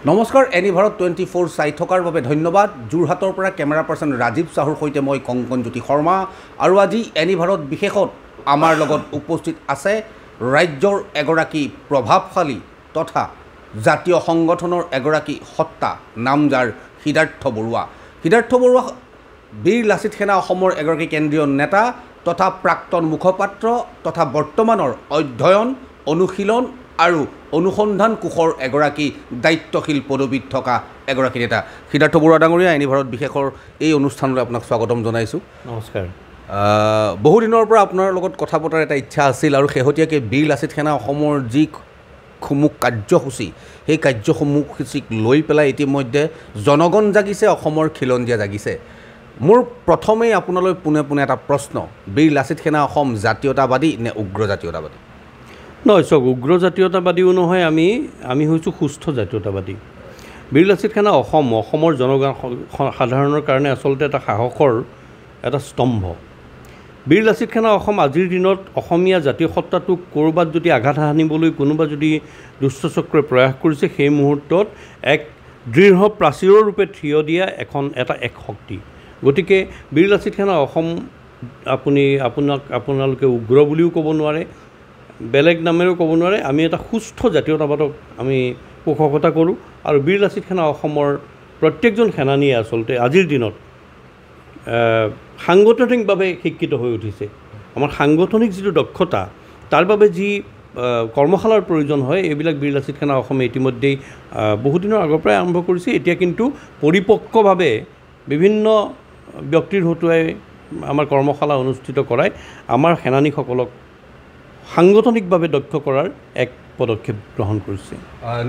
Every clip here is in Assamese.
নমস্কাৰ এনি ভাৰত 24 চাই থকাৰ বাবে ধন্যবাদ। যোৰহাটৰ পৰা কেমেৰা পাৰ্চন ৰাজীৱ চাহুৰ সৈতে মই কংকন জ্যোতি শৰ্মা আৰু আজি এনি ভাৰত বিশেষত আমাৰ লগত উপস্থিত আছে ৰাজ্যৰ এগৰাকী প্ৰভাৱশালী তথা জাতীয় সংগঠনৰ এগৰাকী সত্তা নাম যাৰ সিদ্ধাৰ্থ বৰুৱা। সিদ্ধাৰ্থ বৰুৱা বীৰ লাচিত সেনা অসমৰ এগৰাকী কেন্দ্ৰীয় নেতা তথা প্ৰাক্তন মুখপাত্ৰ তথা বৰ্তমানৰ অধ্যয়ন অনুশীলন আৰু অনুসন্ধান কোষৰ এগৰাকী দায়িত্বশীল পদবীত থকা এগৰাকী নেতা। সিদ্ধাৰ্থ বৰুৱা ডাঙৰীয়া এনি ভাৰত বিশেষৰ এই অনুষ্ঠানলৈ আপোনাক স্বাগতম জনাইছোঁ। নমস্কাৰ। বহুদিনৰ পৰা আপোনাৰ লগত কথা পতাৰ এটা ইচ্ছা আছিল আৰু শেহতীয়াকৈ বীৰ লাচিত সেনা অসমৰ যিসমূহ কাৰ্যসূচী সেই কাৰ্যসূচীক লৈ পেলাই ইতিমধ্যে জনগণ জাগিছে, অসমৰ খিলঞ্জীয়া জাগিছে। মোৰ প্ৰথমেই আপোনালৈ পোনে পোনে এটা প্ৰশ্ন, বীৰ লাচিত সেনা অসম জাতীয়তাবাদী নে উগ্ৰ জাতীয়তাবাদী? নহয়, চাওক, উগ্ৰ জাতীয়তাবাদীও নহয়, আমি হৈছোঁ সুস্থ জাতীয়তাবাদী। বীৰ লাচিত সেনা অসমৰ জনসাধাৰণৰ কাৰণে আচলতে এটা সাহসৰ এটা স্তম্ভ। বীৰ লাচিত সেনা অসম আজিৰ দিনত অসমীয়া জাতীয় সত্তাটোক ক'ৰবাত যদি আঘাত সানিবলৈ কোনোবা যদি দুষ্টচক্ৰই প্ৰয়াস কৰিছে, সেই মুহূৰ্তত এক দৃঢ় প্ৰাচীৰৰ ৰূপে থিয় দিয়া এক শক্তি। গতিকে বীৰ লাচিত সেনা অসম আপোনালোকে উগ্ৰ বুলিও ক'ব নোৱাৰে, বেলেগ নামেৰেও ক'ব নোৱাৰে। আমি এটা সুস্থ জাতীয়তাবাদক আমি পোষকতা কৰোঁ আৰু বীৰ লাচিত সেনা অসমৰ প্ৰত্যেকজন সেনানীয়ে আচলতে আজিৰ দিনত সাংগঠনিকভাৱে শিক্ষিত হৈ উঠিছে। আমাৰ সাংগঠনিক যিটো দক্ষতা, তাৰ বাবে যি কৰ্মশালাৰ প্ৰয়োজন হয়, এইবিলাক বীৰ লাচিত সেনা অসমে ইতিমধ্যেই বহুদিনৰ আগৰ পৰাই আৰম্ভ কৰিছে। এতিয়া কিন্তু পৰিপক্কভাৱে বিভিন্ন ব্যক্তিৰ হতুৱাই আমাৰ কৰ্মশালা অনুষ্ঠিত কৰাই আমাৰ সেনানীসকলক সাংগঠনিকভাৱে দক্ষ কৰাৰ এক পদক্ষেপ গ্ৰহণ কৰিছে।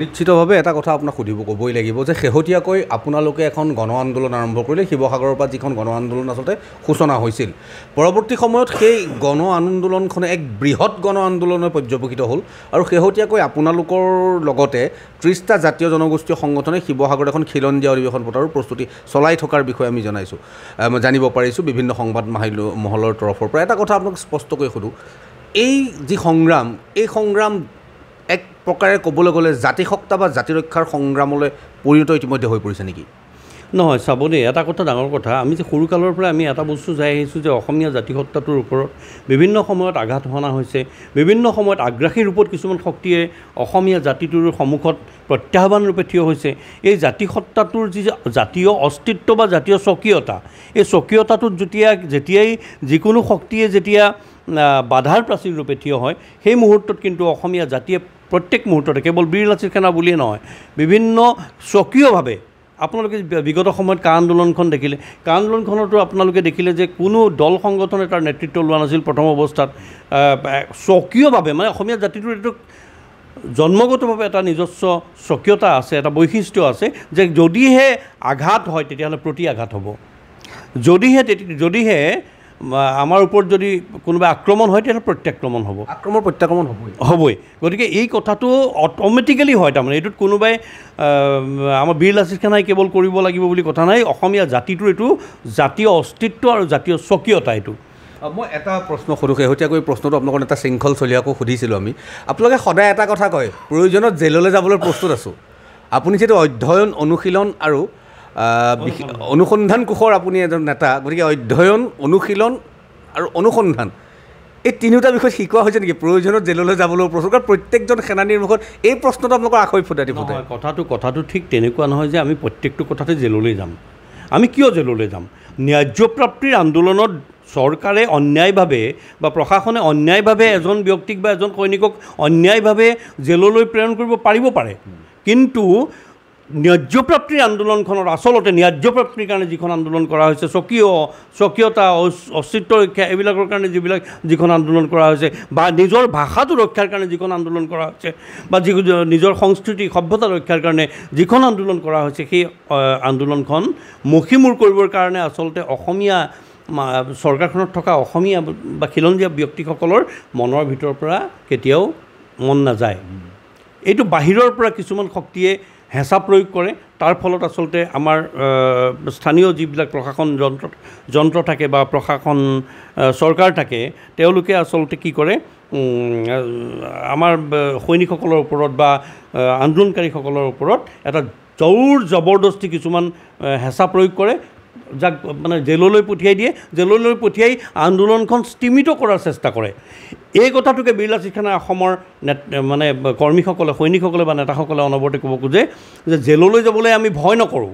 নিশ্চিতভাৱে এটা কথা আপোনাক ক'বই লাগিব যে শেহতীয়াকৈ আপোনালোকে এখন গণ আন্দোলন আৰম্ভ কৰিলে। শিৱসাগৰৰ পৰা যিখন গণ আন্দোলন আচলতে সূচনা হৈছিল, পৰৱৰ্তী সময়ত সেই গণ আন্দোলনখনে এক বৃহৎ গণ আন্দোলনে পৰ্যবেক্ষিত হ'ল আৰু শেহতীয়াকৈ আপোনালোকৰ লগতে 30টা জাতীয় জনগোষ্ঠীয় সংগঠনে শিৱসাগৰত এখন খিলঞ্জীয়া অধিৱেশন পতাৰো প্ৰস্তুতি চলাই থকাৰ বিষয়ে আমি জানিব পাৰিছোঁ বিভিন্ন সংবাদ মহলৰ তৰফৰ পৰা। এটা কথা আপোনাক স্পষ্টকৈ সোধোঁ, এই যি সংগ্ৰাম, এই সংগ্ৰাম এক প্ৰকাৰে ক'বলৈ গ'লে জাতিসত্তা বা জাতিৰক্ষাৰ সংগ্ৰামলৈ পৰিণত ইতিমধ্যে হৈ পৰিছে নেকি? নহয়, চাব দেই, এটা কথা ডাঙৰ কথা, আমি যে সৰুকালৰ পৰা আমি এটা বস্তু চাই আহিছোঁ যে অসমীয়া জাতিসত্তাটোৰ ওপৰত বিভিন্ন সময়ত আঘাত সনা হৈছে, বিভিন্ন সময়ত আগ্ৰাসী ৰূপত কিছুমান শক্তিয়ে অসমীয়া জাতিটোৰ সন্মুখত প্ৰত্যাহ্বান ৰূপে থিয় হৈছে। এই জাতিসত্তাটোৰ যি জাতীয় অস্তিত্ব বা জাতীয় স্বকীয়তা, এই স্বকীয়তাটোত যেতিয়াই যিকোনো শক্তিয়ে যেতিয়া বাধাৰ প্ৰাচীৰ ৰূপে থিয় হয়, সেই মুহূৰ্তত কিন্তু অসমীয়া জাতিয়ে প্ৰত্যেক মুহূৰ্ততে, কেৱল বীৰ লাচিত সেনা বুলিয়ে নহয়, বিভিন্ন স্বকীয়ভাৱে আপোনালোকে বিগত সময়ত কা আন্দোলনখন দেখিলে, কা আন্দোলনখনতো আপোনালোকে দেখিলে যে কোনো দল সংগঠনে তাৰ নেতৃত্ব লোৱা নাছিল প্ৰথম অৱস্থাত। স্বকীয়ভাৱে মানে অসমীয়া জাতিটোৰ এইটো জন্মগতভাৱে এটা নিজস্ব স্বকীয়তা আছে, এটা বৈশিষ্ট্য আছে যে যদিহে আঘাত হয় তেতিয়াহ'লে প্ৰতি আঘাত হ'ব, যদিহে আমাৰ ওপৰত যদি কোনোবা আক্ৰমণ হয় তেতিয়াহ'লে প্ৰত্যাক্ৰমণ হ'ব, প্ৰত্যাক্ৰমণ হ'বই। গতিকে এই কথাটো অট'মেটিকেলি হয়। তাৰমানে এইটোত কোনোবাই আমাৰ বীৰ লাচিত সেনাই কেৱল কৰিব লাগিব বুলি কথা নাই। অসমীয়া জাতিটোৰ এইটো জাতীয় অস্তিত্ব আৰু জাতীয় স্বকীয়তা। এইটো মই এটা প্ৰশ্ন সোধোঁ, শেহতীয়াকৈ প্ৰশ্নটো আপোনালোকৰ এটা শৃংখল চলিয়াকো সুধিছিলোঁ আমি। আপোনালোকে সদায় এটা কথা কয়, প্ৰয়োজনত জেললৈ যাবলৈ প্ৰস্তুত আছোঁ। আপুনি যিহেতু অধ্যয়ন অনুশীলন আৰু অনুসন্ধান কোষৰ আপুনি এজন নেতা, গতিকে অধ্যয়ন অনুশীলন আৰু অনুসন্ধান এই তিনিওটা বিষয়ত শিকোৱা হৈছে নেকি প্ৰয়োজনত জেললৈ যাবলৈ প্ৰস্তুত? কাৰণ প্ৰত্যেকজন সেনানীৰ মুখত এই প্ৰশ্নটো আপোনালোকৰ আখৈ ফুটাই দিব। কথাটো ঠিক তেনেকুৱা নহয় যে আমি প্ৰত্যেকটো কথাতে জেললৈ যাম। আমি কিয় জেললৈ যাম? ন্যায্যপ্ৰাপ্তিৰ আন্দোলনত চৰকাৰে অন্যায়ভাৱে বা প্ৰশাসনে অন্যায়ভাৱে এজন ব্যক্তিক বা এজন সৈনিকক অন্যায়ভাৱে জেললৈ প্ৰেৰণ কৰিব পাৰে, কিন্তু ন্যায্যপ্ৰাপ্তিৰ আন্দোলনখনত আচলতে ন্যায্যপ্ৰাপ্তিৰ কাৰণে যিখন আন্দোলন কৰা হৈছে, স্বকীয়তা অস্তিত্ব ৰক্ষা এইবিলাকৰ কাৰণে যিখন আন্দোলন কৰা হৈছে, বা নিজৰ ভাষাটো ৰক্ষাৰ কাৰণে যিখন আন্দোলন কৰা হৈছে, বা নিজৰ সংস্কৃতি সভ্যতা ৰক্ষাৰ কাৰণে যিখন আন্দোলন কৰা হৈছে, সেই আন্দোলনখন মষিমূৰ কৰিবৰ কাৰণে আচলতে অসমীয়া চৰকাৰখনত থকা অসমীয়া বা খিলঞ্জীয়া ব্যক্তিসকলৰ মনৰ ভিতৰৰ পৰা কেতিয়াও মন নাযায়। এইটো বাহিৰৰ পৰা কিছুমান শক্তিয়ে হেঁচা প্ৰয়োগ কৰে, তাৰ ফলত আচলতে আমাৰ স্থানীয় যিবিলাক প্ৰশাসন যন্ত্ৰ থাকে বা প্ৰশাসন চৰকাৰ থাকে, তেওঁলোকে আচলতে কি কৰে, আমাৰ সৈনিকসকলৰ ওপৰত বা আন্দোলনকাৰীসকলৰ ওপৰত এটা জোৰ জবৰদস্তি কিছুমান হেঁচা প্ৰয়োগ কৰে, যাক মানে জেললৈ পঠিয়াই দিয়ে, জেললৈ পঠিয়াই আন্দোলনখন স্তিমিত কৰাৰ চেষ্টা কৰে। এই কথাটোকে বীৰলাচিত খানে অসমৰ মানে কৰ্মীসকলে, সৈনিকসকলে বা নেতাসকলে অনবৰতে ক'ব খোজে যে জেললৈ যাবলৈ আমি ভয় নকৰোঁ,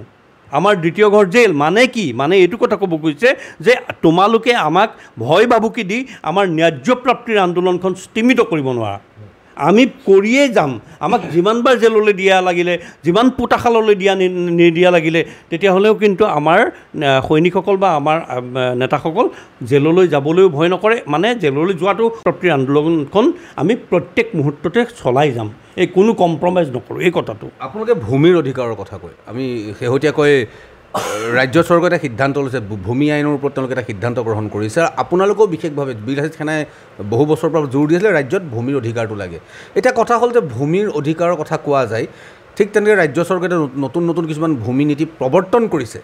আমাৰ দ্বিতীয় ঘৰ জেল। মানে কি? মানে এইটো কথা ক'ব খুজিছে যে তোমালোকে আমাক ভয় ভাবুকি দি আমাৰ ন্যায্য প্ৰাপ্তিৰ আন্দোলনখন স্তিমিত কৰিব নোৱাৰা, আমি কৰিয়ে যাম। আমাক যিমানবাৰ জেললৈ দিয়া লাগিলে, যিমান পোতাশাললৈ নিদিয়া লাগিলে, তেতিয়াহ'লেও কিন্তু আমাৰ সৈনিকসকল বা আমাৰ নেতাসকল জেললৈ যাবলৈও ভয় নকৰে। মানে জেললৈ যোৱাটো প্ৰাপ্তিৰ আন্দোলনখন আমি প্ৰত্যেক মুহূৰ্ততে চলাই যাম, এই কোনো কম্প্ৰমাইজ নকৰোঁ। এই কথাটো আপোনালোকে ভূমিৰ অধিকাৰৰ কথা কয়, আমি শেহতীয়াকৈ ৰাজ্য চৰকাৰে এটা সিদ্ধান্ত লৈছে, ভূমি আইনৰ ওপৰত তেওঁলোকে এটা সিদ্ধান্ত গ্ৰহণ কৰিছে। আৰু আপোনালোকেও বিশেষভাৱে বীৰলাচিত খানে বহু বছৰৰ পৰা জোৰ দিছিলে ৰাজ্যত ভূমিৰ অধিকাৰটো লাগে। এতিয়া কথা হ'ল যে ভূমিৰ অধিকাৰৰ কথা কোৱা যায়, ঠিক তেনেকৈ ৰাজ্য চৰকাৰে নতুন নতুন কিছুমান ভূমি নীতি প্ৰৱৰ্তন কৰিছে।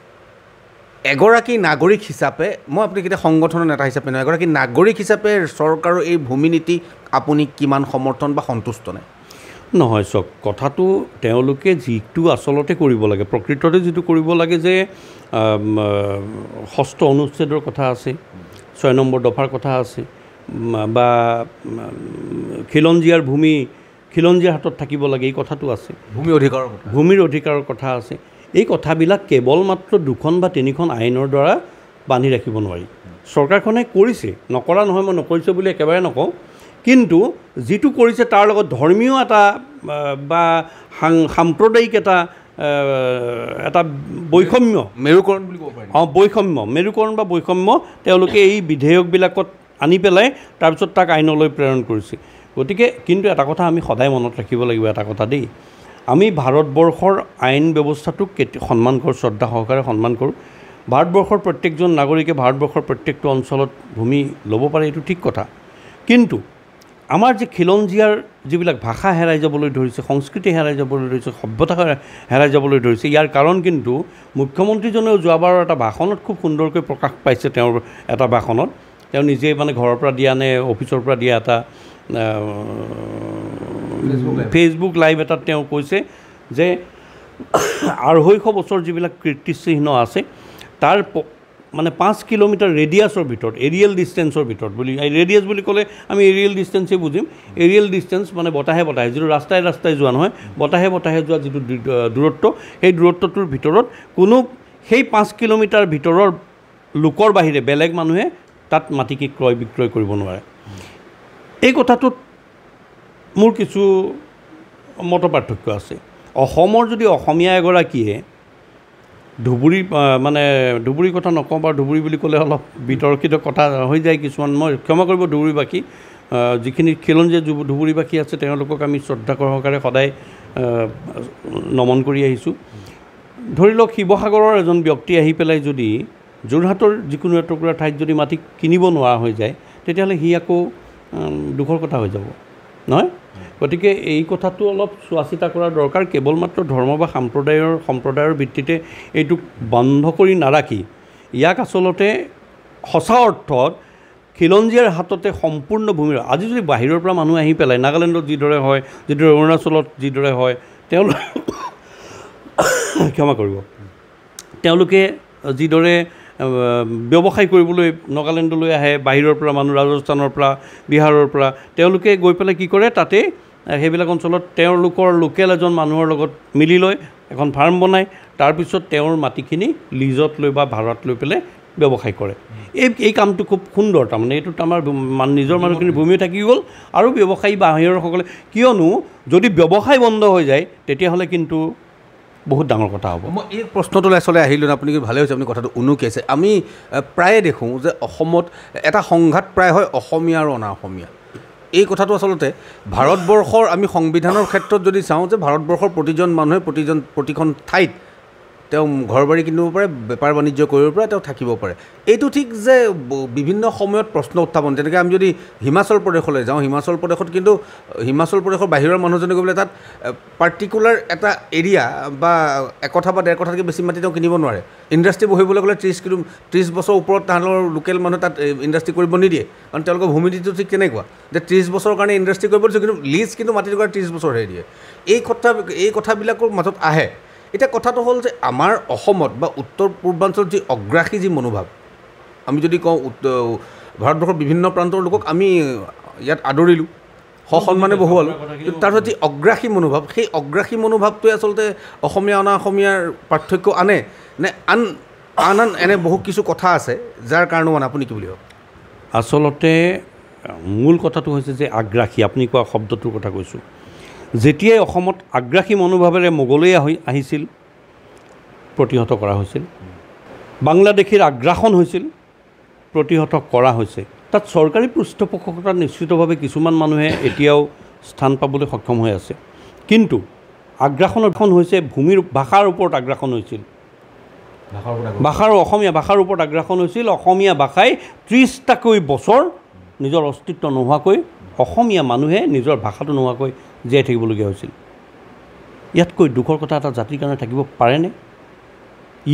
এগৰাকী নাগৰিক হিচাপে, মই আপুনি কেতিয়া সংগঠনৰ নেতা হিচাপে নহয়, এগৰাকী নাগৰিক হিচাপে চৰকাৰৰ এই ভূমি নীতি আপুনি কিমান সমৰ্থন বা সন্তুষ্ট নে? নহয়, চাওক কথাটো তেওঁলোকে যিটো আচলতে কৰিব লাগে, প্ৰকৃততে যিটো কৰিব লাগে যে 6ষ্ঠ অনুচ্ছেদৰ কথা আছে, 6 নম্বৰ দফাৰ কথা আছে, বা খিলঞ্জীয়াৰ ভূমি খিলঞ্জীয়াৰ হাতত থাকিব লাগে, এই কথাটো আছে। ভূমিৰ অধিকাৰৰ কথা আছে। এই কথাবিলাক কেৱল মাত্ৰ 2খন বা 3খন আইনৰ দ্বাৰা বান্ধি ৰাখিব নোৱাৰি। চৰকাৰখনে কৰিছে, নকৰা নহয়, মই নকৰিছোঁ বুলি একেবাৰে নকওঁ, কিন্তু যিটো কৰিছে তাৰ লগত ধৰ্মীয় এটা বা সাম্প্ৰদায়িক এটা বৈষম্য, মেৰুকৰণ বুলি ক'ব পাৰি। মেৰুকৰণ বা বৈষম্য তেওঁলোকে এই বিধেয়কবিলাকত আনি পেলাই তাৰপিছত তাক আইনলৈ প্ৰেৰণ কৰিছে। গতিকে কিন্তু এটা কথা আমি সদায় মনত ৰাখিব লাগিব, এটা কথা দেই, আমি ভাৰতবৰ্ষৰ আইন ব্যৱস্থাটোক সন্মান কৰোঁ, শ্ৰদ্ধা সহকাৰে সন্মান কৰোঁ। ভাৰতবৰ্ষৰ প্ৰত্যেকজন নাগৰিকে ভাৰতবৰ্ষৰ প্ৰত্যেকটো অঞ্চলত ভূমি ল'ব পাৰে, এইটো ঠিক কথা। কিন্তু আমাৰ যে খিলঞ্জীয়াৰ যিবিলাক ভাষা হেৰাই যাবলৈ ধৰিছে, সংস্কৃতি হেৰাই যাবলৈ ধৰিছে, সভ্যতা হেৰাই যাবলৈ ধৰিছে, ইয়াৰ কাৰণ কিন্তু মুখ্যমন্ত্ৰীজনেও যোৱাবাৰৰ এটা ভাষণত খুব সুন্দৰকৈ প্ৰকাশ পাইছে। তেওঁৰ এটা ভাষণত তেওঁ নিজে মানে ঘৰৰ পৰা দিয়া নে অফিচৰ পৰা দিয়া এটা ফেচবুক লাইভ এটাত তেওঁ কৈছে যে 250 বছৰ যিবিলাক কীৰ্তিচিহ্ন আছে তাৰ মানে 5 কিলোমিটাৰ ৰেডিয়াছৰ ভিতৰত, এৰিয়েল ডিষ্টেঞ্চৰ ভিতৰত বুলি, ৰেডিয়াছ বুলি ক'লে আমি এৰিয়েল ডিষ্টেঞ্চেই বুজিম। এৰিয়েল ডিষ্টেঞ্চ মানে বতাহে যিটো ৰাস্তাই যোৱা নহয়, বতাহে যোৱা যিটো দূৰত্ব, সেই দূৰত্বটোৰ ভিতৰত কোনো সেই 5 কিলোমিটাৰ ভিতৰৰ লোকৰ বাহিৰে বেলেগ মানুহে তাত মাটিকে ক্ৰয় বিক্ৰয় কৰিব নোৱাৰে। এই কথাটোত মোৰ কিছু মত পাৰ্থক্য আছে। অসমৰ যদি অসমীয়া এগৰাকীয়ে ধুবুৰীৰ কথা নকওঁ বাৰু, ধুবুৰী বুলি ক'লে অলপ বিতৰ্কিত কথা হৈ যায় কিছুমান, মই ক্ষমা কৰিব ধুবুৰীবাসী, যিখিনি খিলঞ্জীয়া ধুবুৰীবাসী আছে তেওঁলোকক আমি শ্ৰদ্ধা সহকাৰে সদায় নমন কৰি আহিছোঁ। ধৰি লওক শিৱসাগৰৰ এজন ব্যক্তি আহি পেলাই যদি যোৰহাটৰ যিকোনো এটুকুৰা ঠাইত যদি মাটি কিনিব নোৱাৰা হৈ যায়, তেতিয়াহ'লে সি আকৌ দুখৰ কথা হৈ যাব নহয়। গতিকে এই কথাটো অলপ চোৱা চিতা কৰাৰ দৰকাৰ। কেৱল মাত্ৰ ধৰ্ম বা সম্প্ৰদায়ৰ ভিত্তিতে এইটোক বন্ধ কৰি নাৰাখি ইয়াক আচলতে সঁচা অৰ্থত খিলঞ্জীয়াৰ হাততে সম্পূৰ্ণ ভূমিৰ, আজি যদি বাহিৰৰ পৰা মানুহ আহি পেলাই নাগালেণ্ডত যিদৰে হয়, যিদৰে অৰুণাচলত যিদৰে হয়, ক্ষমা কৰিব, তেওঁলোকে যিদৰে ব্যৱসায় কৰিবলৈ নাগালেণ্ডলৈ আহে, বাহিৰৰ পৰা মানুহ, ৰাজস্থানৰ পৰা, বিহাৰৰ পৰা, তেওঁলোকে গৈ পেলাই কি কৰে, তাতে সেইবিলাক অঞ্চলত তেওঁলোকৰ লোকেল এজন মানুহৰ লগত মিলি লয়, এখন ফাৰ্ম বনায়, তাৰপিছত তেওঁৰ মাটিখিনি লিজত লৈ বা ভাড়াত লৈ পেলাই ব্যৱসায় কৰে। এই কামটো খুব সুন্দৰ, তাৰমানে এইটোত আমাৰ নিজৰ মানুহখিনি ভূমি থাকি গ'ল আৰু ব্যৱসায়ী বাহিৰৰসকলে, কিয়নো যদি ব্যৱসায় বন্ধ হৈ যায় তেতিয়াহ'লে কিন্তু বহুত ডাঙৰ কথা হ'ব। মই এই প্ৰশ্নটোলৈ আচলতে আহিলোঁ, আপুনি ভালেই হৈছে, আপুনি কথাটো উনুকিয়াইছে। আমি প্ৰায়ে দেখোঁ যে অসমত এটা সংঘাত প্ৰায় হয় অসমীয়া আৰু অনা অসমীয়া। এই কথাটো আচলতে ভাৰতবৰ্ষৰ, আমি সংবিধানৰ ক্ষেত্ৰত যদি চাওঁ যে ভাৰতবৰ্ষৰ প্ৰতিজন মানুহে প্ৰতিখন ঠাইত তেওঁ ঘৰ বাৰী কিনিব পাৰে, বেপাৰ বাণিজ্য কৰিব পাৰে, তেওঁ থাকিব পাৰে। এইটো ঠিক যে বিভিন্ন সময়ত প্ৰশ্ন উত্থাপন, যেনেকৈ আমি যদি হিমাচল প্ৰদেশলৈ যাওঁ, হিমাচল প্ৰদেশৰ বাহিৰৰ মানুহজনে গৈ পেলাই তাত পাৰ্টিকুলাৰ এটা এৰিয়া বা 1 কঠা বা 1.5 কঠাতকৈ বেছি মাটি তেওঁ কিনিব নোৱাৰে। ইণ্ডাষ্ট্ৰি বহিবলৈ গ'লে 30 বছৰ ওপৰত তাহাঁতৰ লোকেল মানুহে তাত ইণ্ডাষ্ট্ৰি কৰিব নিদিয়ে, কাৰণ তেওঁলোকৰ ভূমি নীতিটো ঠিক তেনেকুৱা যে 30 বছৰৰ কাৰণে ইণ্ডাষ্ট্ৰি কৰিব দিছোঁ, কিন্তু লিজ কিন্তু মাটি টুকুৰা 30 বছৰহে দিয়ে। এই কথাবিলাকৰ মাজত আহে। এতিয়া কথাটো হ'ল যে আমাৰ অসমত বা উত্তৰ পূৰ্বাঞ্চলত যি অগ্ৰাসী যি মনোভাৱ, আমি যদি কওঁ ভাৰতবৰ্ষৰ বিভিন্ন প্ৰান্তৰ লোকক আমি ইয়াত আদৰিলোঁ, সসন্মানে বহুৱালোঁ, কিন্তু তাৰপিছত যি অগ্ৰাসী মনোভাৱ, সেই অগ্ৰাসী মনোভাৱটোৱে আচলতে অসমীয়া অনা অসমীয়াৰ পাৰ্থক্য আনে নে আন আন এনে বহু কিছু কথা আছে যাৰ কাৰণেও মানে আপুনি কি বুলি ভাবে? আচলতে মূল কথাটো হৈছে যে আগ্ৰাসী, আপুনি কোৱা শব্দটোৰ কথা কৈছোঁ। যেতিয়াই অসমত আগ্ৰাসী মনোভাৱেৰে মোগলেই আহিছিল, প্ৰতিহত কৰা হৈছিল। বাংলাদেশীৰ আগ্ৰাসন হৈছিল, প্ৰতিহত কৰা হৈছে। তাত চৰকাৰী পৃষ্ঠপোষকতা নিশ্চিতভাৱে কিছুমান মানুহে এতিয়াও স্থান পাবলৈ সক্ষম হৈ আছে, কিন্তু আগ্ৰাসন হৈছে ভূমিৰ ভাষাৰ ওপৰত আগ্ৰাসন হৈছিল, অসমীয়া ভাষাৰ ওপৰত আগ্ৰাসন হৈছিল। অসমীয়া ভাষাই 30টাকৈ বছৰ নিজৰ অস্তিত্ব নোহোৱাকৈ, অসমীয়া মানুহে নিজৰ ভাষাটো নোহোৱাকৈ জীয়াই থাকিবলগীয়া হৈছিল। ইয়াতকৈ দুখৰ কথা এটা জাতিৰ কাৰণে থাকিব পাৰেনে?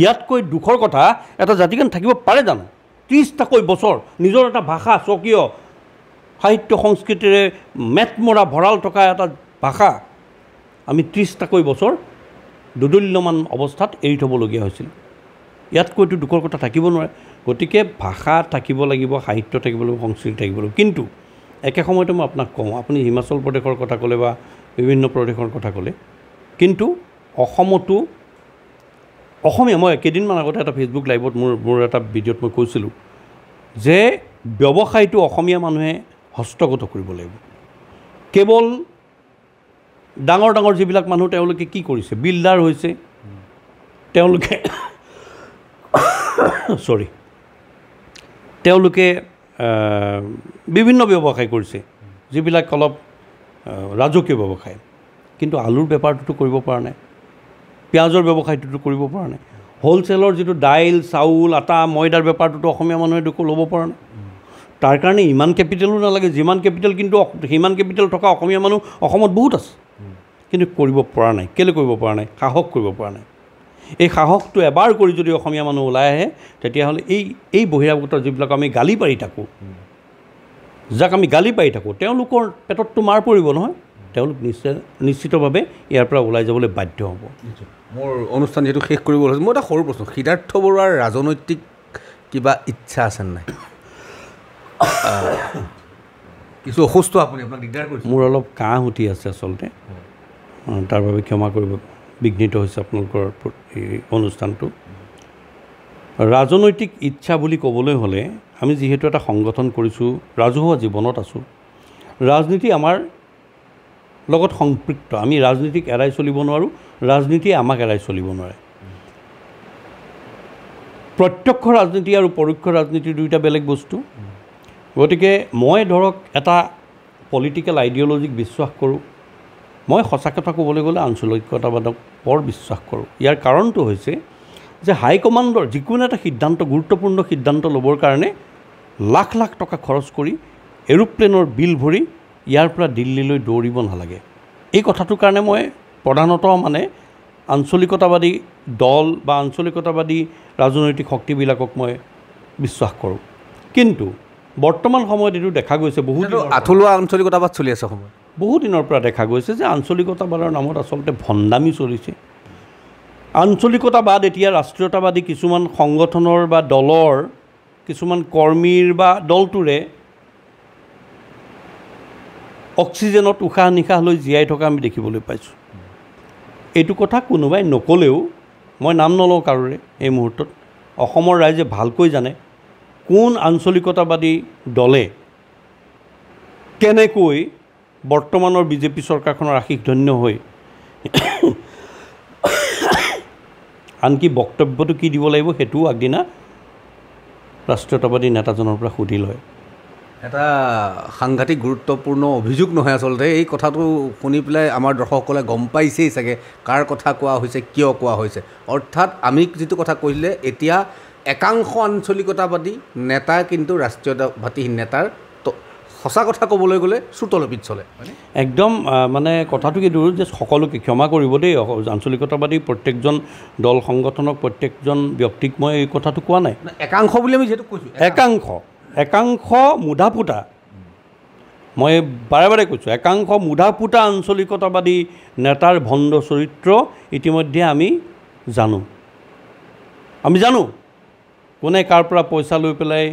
ইয়াতকৈ দুখৰ কথা এটা জাতিৰ কাৰণে থাকিব পাৰে জানো? 30টাকৈ বছৰ নিজৰ এটা ভাষা, স্বকীয় সাহিত্য সংস্কৃতিৰে মেটমৰা ভঁৰাল থকা এটা ভাষা আমি 30টাকৈ বছৰ দোদুল্যমান অৱস্থাত এৰি থ'বলগীয়া হৈছিল। ইয়াতকৈতো দুখৰ কথা থাকিব নোৱাৰে। গতিকে ভাষা থাকিব লাগিব, সাহিত্য থাকিব লাগিব, সংস্কৃতি থাকিব লাগিব। কিন্তু একে সময়তে মই আপোনাক কওঁ, আপুনি হিমাচল প্ৰদেশৰ কথা ক'লে বা বিভিন্ন প্ৰদেশৰ কথা ক'লে, কিন্তু অসমতো অসমীয়া, মই কেইদিনমান আগতে এটা ফেচবুক লাইভত মোৰ এটা ভিডিঅ'ত মই কৈছিলোঁ যে ব্যৱসায়টো অসমীয়া মানুহে হস্তগত কৰিব লাগিব। কেৱল ডাঙৰ ডাঙৰ যিবিলাক মানুহ তেওঁলোকে কি কৰিছে, বিল্ডাৰ হৈছে, তেওঁলোকে তেওঁলোকে বিভিন্ন ব্যৱসায় কৰিছে, যিবিলাক অলপ ৰাজকীয় ব্যৱসায়, কিন্তু আলুৰ বেপাৰটোতো কৰিব পৰা নাই, পিঁয়াজৰ ব্যৱসায়টোতো কৰিব পৰা নাই, হ'লচেলৰ যিটো দাইল, চাউল, আটা, ময়দাৰ বেপাৰটোতো অসমীয়া মানুহে ল'ব পৰা নাই। তাৰ কাৰণে ইমান কেপিটেলো নালাগে, যিমান কেপিটেল, কিন্তু সিমান কেপিটেল থকা অসমীয়া মানুহ অসমত বহুত আছে, কিন্তু কৰিব পৰা নাই। কেলৈ কৰিব পৰা নাই? সাহস কৰিব পৰা নাই। এই সাহসটো এবাৰ কৰি যদি অসমীয়া মানুহ ওলাই আহে, তেতিয়াহ'লে এই বহিৰাগতৰ যিবিলাক আমি গালি পাৰি থাকোঁ, যাক আমি গালি পাৰি থাকোঁ, তেওঁলোকৰ পেটততো মাৰ পৰিব নহয়, তেওঁলোক নিশ্চিতভাৱে ইয়াৰ পৰা ওলাই যাবলৈ বাধ্য হ'ব। মোৰ অনুষ্ঠান যিহেতু শেষ কৰিব হৈছে, মই এটা সৰু প্ৰশ্ন, সিদ্ধাৰ্থ বৰুৱাৰ ৰাজনৈতিক কিবা ইচ্ছা আছে নাই? কিছু অসুস্থ আপুনি, আপোনাক দিগদাৰ কৰিছে? মোৰ অলপ কাহ উঠি আছে আচলতে, তাৰ বাবে ক্ষমা কৰিব, বিঘ্নিত হৈছে আপোনালোকৰ এই অনুষ্ঠানটো। ৰাজনৈতিক ইচ্ছা বুলি ক'বলৈ হ'লে, আমি যিহেতু এটা সংগঠন কৰিছোঁ, ৰাজহুৱা জীৱনত আছোঁ, ৰাজনীতি আমাৰ লগত সম্পৃক্ত। আমি ৰাজনীতিক এৰাই চলিব নোৱাৰোঁ, ৰাজনীতিয়ে আমাক এৰাই চলিব নোৱাৰে। প্ৰত্যক্ষ ৰাজনীতি আৰু পৰোক্ষ ৰাজনীতি দুয়োটা বেলেগ বস্তু। গতিকে মই ধৰক এটা পলিটিকেল আইডিঅ'লজিক বিশ্বাস কৰোঁ। মই সঁচা কথা ক'বলৈ গ'লে আঞ্চলিকতাবাদক বৰ বিশ্বাস কৰোঁ। ইয়াৰ কাৰণটো হৈছে যে হাইকমাণ্ডৰ যিকোনো এটা সিদ্ধান্ত, গুৰুত্বপূৰ্ণ সিদ্ধান্ত ল'বৰ কাৰণে লাখ লাখ টকা খৰচ কৰি এৰোপ্লেনৰ বিল ভৰি ইয়াৰ পৰা দিল্লীলৈ দৌৰিব নালাগে। এই কথাটোৰ কাৰণে মই প্ৰধানতঃ মানে আঞ্চলিকতাবাদী দল বা আঞ্চলিকতাবাদী ৰাজনৈতিক শক্তিবিলাকক মই বিশ্বাস কৰোঁ। কিন্তু বৰ্তমান সময়ত এইটো দেখা গৈছে, বহুত আঁঠুলোৱা আঞ্চলিকতাবাদ চলি আছে অসমত। বহু দিনৰ পৰা দেখা গৈছে যে আঞ্চলিকতাবাদৰ নামত আচলতে ভণ্ডামি চলিছে। আঞ্চলিকতাবাদ এতিয়া ৰাষ্ট্ৰীয়তাবাদী কিছুমান সংগঠনৰ বা দলৰ কিছুমান কৰ্মীৰ বা দলটোৰে অক্সিজেনত উশাহ নিশাহ লৈ জীয়াই থকা আমি দেখিবলৈ পাইছোঁ। এইটো কথা কোনোবাই নক'লেও, মই নাম নলওঁ কাৰোৰে এই মুহূৰ্তত, অসমৰ ৰাইজে ভালকৈ জানে কোন আঞ্চলিকতাবাদী দলে কেনেকৈ বৰ্তমানৰ বিজেপি চৰকাৰখনৰ আশীষ ধন্য হৈ আনকি বক্তব্যটো কি দিব লাগিব সেইটোও আগদিনা ৰাষ্ট্ৰীয়তাবাদী নেতাজনৰ পৰা সুধি লয়। এটা সাংঘাতিক গুৰুত্বপূৰ্ণ অভিযোগ নহয় আচলতে, এই কথাটো শুনি পেলাই আমাৰ দৰ্শকসকলে গম পাইছেই চাগে কাৰ কথা কোৱা হৈছে, কিয় কোৱা হৈছে। অৰ্থাৎ আমি যিটো কথা কৈছিলে, এতিয়া একাংশ আঞ্চলিকতাবাদী নেতা কিন্তু ৰাষ্ট্ৰীয়তাবাদী নেতাৰ সঁচা কথা ক'বলৈ গ'লে চুতলপিত চলে। একদম মানে কথাটো কি দূৰ যে সকলোকে ক্ষমা কৰিব দেই, আঞ্চলিকতাবাদী প্ৰত্যেকজন দল সংগঠনক, প্ৰত্যেকজন ব্যক্তিক মই এই কথাটো কোৱা নাই। একাংশ বুলি আমি যিহেতু কৈছোঁ, একাংশ মুধাফুটা মই বাৰে বাৰে কৈছোঁ, একাংশ মুধাফুটা আঞ্চলিকতাবাদী নেতাৰ ভণ্ড চৰিত্ৰ ইতিমধ্যে আমি জানো কোনে কাৰ পৰা পইচা লৈ পেলাই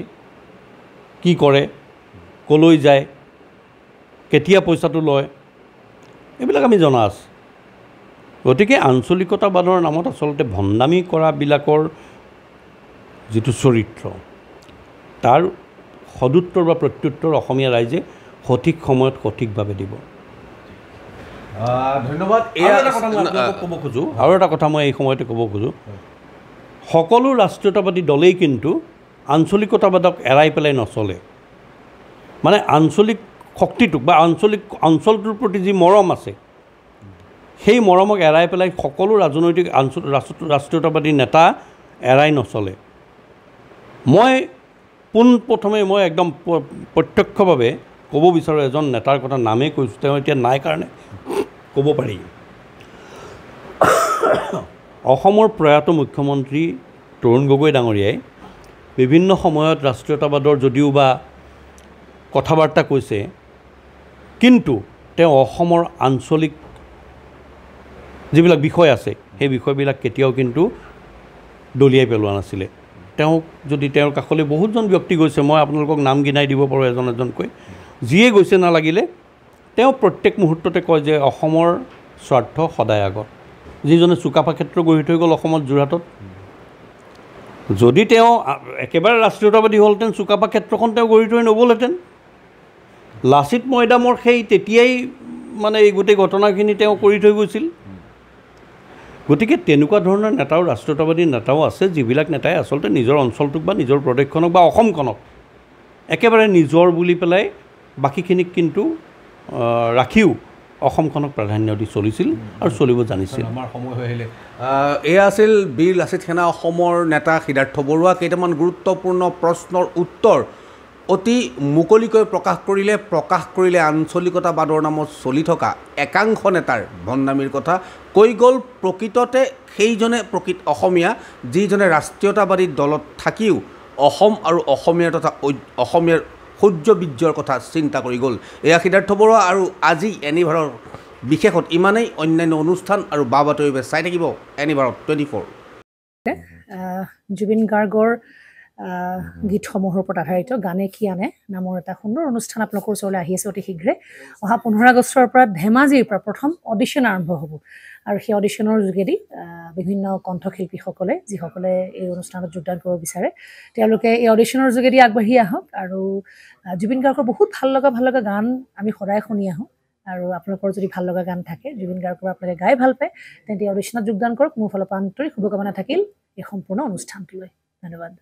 কি কৰে, ক'লৈ যায়, কেতিয়া পইচাটো লয়, এইবিলাক আমি জনা আছে। গতিকে আঞ্চলিকতাবাদৰ নামত আচলতে ভণ্ডামি কৰাবিলাকৰ যিটো চৰিত্ৰ, তাৰ সদুত্তৰ বা প্ৰত্যুত্তৰ অসমীয়া ৰাইজে সঠিক সময়ত সঠিকভাৱে দিব। ধন্যবাদ। ক'ব খোজোঁ আৰু এটা কথা মই এই সময়তে ক'ব খোজোঁ, সকলো ৰাষ্ট্ৰীয়তাবাদী দলেই কিন্তু আঞ্চলিকতাবাদক এৰাই পেলাই নচলে। মানে আঞ্চলিক শক্তিটোক বা অঞ্চলটোৰ প্ৰতি যি মৰম আছে, সেই মৰমক এৰাই পেলাই সকলো ৰাজনৈতিক ৰাষ্ট্ৰীয়তাবাদী নেতা এৰাই নচলে। মই পোনপ্ৰথমে মই একদম প্ৰত্যক্ষভাৱে ক'ব বিচাৰোঁ, এজন নেতাৰ কথা নামেই কৈছোঁ, তেওঁ এতিয়া নাই কাৰণে ক'ব পাৰি। অসমৰ প্ৰয়াত মুখ্যমন্ত্ৰী তৰুণ গগৈ ডাঙৰীয়াই বিভিন্ন সময়ত ৰাষ্ট্ৰীয়তাবাদৰ যদিও বা কথা বাৰ্তা কৈছে, কিন্তু তেওঁ অসমৰ আঞ্চলিক যিবিলাক বিষয় আছে সেই বিষয়বিলাক কেতিয়াও কিন্তু দলিয়াই পেলোৱা নাছিলে। তেওঁৰ কাষলৈ বহুতজন ব্যক্তি গৈছে, মই আপোনালোকক নাম গিনাই দিব পাৰোঁ এজন এজনকৈ। যিয়ে গৈছে নালাগিলে তেওঁ প্ৰত্যেক মুহূৰ্ততে কয় যে অসমৰ স্বাৰ্থ সদায় আগত। যিজনে চুকাফা ক্ষেত্ৰ গঢ়ি থৈ গ'ল অসমত, যোৰহাটত, যদি তেওঁ একেবাৰে ৰাষ্ট্ৰীয়তাবাদী হ'লহেঁতেন চুকাফা ক্ষেত্ৰখন তেওঁ গঢ়ি থৈ নগ'লহেঁতেন। লাচিত মৈদামৰ সেই তেতিয়াই মানে এই গোটেই ঘটনাখিনি তেওঁ কৰি থৈ গৈছিল। গতিকে তেনেকুৱা ধৰণৰ নেতাও, ৰাষ্ট্ৰীয়তাবাদী নেতাও আছে, যিবিলাক নেতাই আচলতে নিজৰ অঞ্চলটোক বা নিজৰ প্ৰদেশখনক বা অসমখনক একেবাৰে নিজৰ বুলি পেলাই বাকীখিনিক কিন্তু ৰাখিও অসমখনক প্ৰাধান্য দি চলিছিল আৰু চলিব জানিছিল। আমাৰ সময় হৈ আহিলে। এয়া আছিল বীৰ লাচিত সেনা অসমৰ নেতা সিদ্ধাৰ্থ বৰুৱা। কেইটামান গুৰুত্বপূৰ্ণ প্ৰশ্নৰ উত্তৰ অতি মুকলিকৈ প্ৰকাশ কৰিলে আঞ্চলিকতাবাদৰ নামত চলি থকা একাংশ নেতাৰ ভণ্ডামিৰ কথা কৈ গ'ল। প্ৰকৃততে সেইজনে প্ৰকৃত অসমীয়া, যিজনে ৰাষ্ট্ৰীয়তাবাদী দলত থাকিও অসম আৰু অসমীয়াৰ তথা অসমীয়াৰ সূৰ্য বীৰ্যৰ কথা চিন্তা কৰি গ'ল। এয়া সিদ্ধাৰ্থ বৰুৱা, আৰু আজি এনিভাৰৰ বিশেষত ইমানেই। অন্যান্য অনুষ্ঠান আৰু বা বাতৰিৰ বাবে চাই থাকিব এনিভাৰত 24। জুবিন গাৰ্গৰ গীতসমূহৰ ওপৰত আধাৰিত গানে কি আনে নামৰ এটা সুন্দৰ অনুষ্ঠান আপোনালোকৰ ওচৰলৈ আহি আছে অতি শীঘ্ৰে। অহা 15 আগষ্টৰ পৰা ধেমাজিৰ পৰা প্ৰথম অডিশ্যন আৰম্ভ হ'ব, আৰু সেই অডিশ্যনৰ যোগেদি বিভিন্ন কণ্ঠশিল্পীসকলে, যিসকলে এই অনুষ্ঠানত যোগদান কৰিব বিচাৰে, তেওঁলোকে এই অডিশ্যনৰ যোগেদি আগবাঢ়ি আহক। আৰু জুবিন গাৰ্গৰ বহুত ভাল লগা গান আমি সদায় শুনি আহোঁ, আৰু আপোনালোকৰ যদি ভাল লগা গান থাকে, জুবিন গাৰ্গৰ আপোনালোকে গাই ভাল পায়, তেন্তে অডিশ্যনত যোগদান কৰক। মোৰ ফালৰ পৰা আন্তৰিক শুভকামনা থাকিল এই সম্পূৰ্ণ অনুষ্ঠানটোলৈ। ধন্যবাদ।